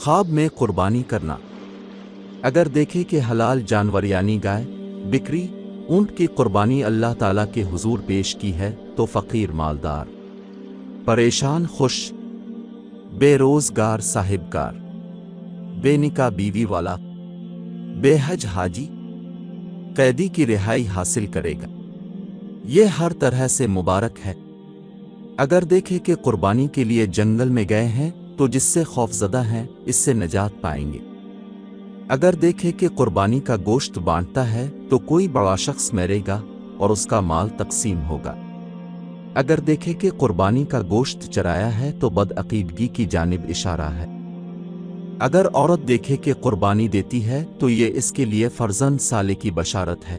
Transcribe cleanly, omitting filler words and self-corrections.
خواب میں قربانی کرنا۔ اگر دیکھے کہ حلال جانور یعنی گائے، بکری، اونٹ کی قربانی اللہ تعالیٰ کے حضور پیش کی ہے تو فقیر مالدار، پریشان خوش، بے روزگار صاحبکار، بے نکاح بیوی والا، بے حج حاجی، قیدی کی رہائی حاصل کرے گا۔ یہ ہر طرح سے مبارک ہے۔ اگر دیکھے کہ قربانی کے لیے جنگل میں گئے ہیں تو جس سے خوف زدہ ہیں اس سے نجات پائیں گے۔ اگر دیکھے کہ قربانی کا گوشت بانٹتا ہے تو کوئی بڑا شخص مرے گا اور اس کا مال تقسیم ہوگا۔ اگر دیکھے کہ قربانی کا گوشت چرایا ہے تو بدعقیدگی کی جانب اشارہ ہے۔ اگر عورت دیکھے کہ قربانی دیتی ہے تو یہ اس کے لیے فرزند سالے کی بشارت ہے۔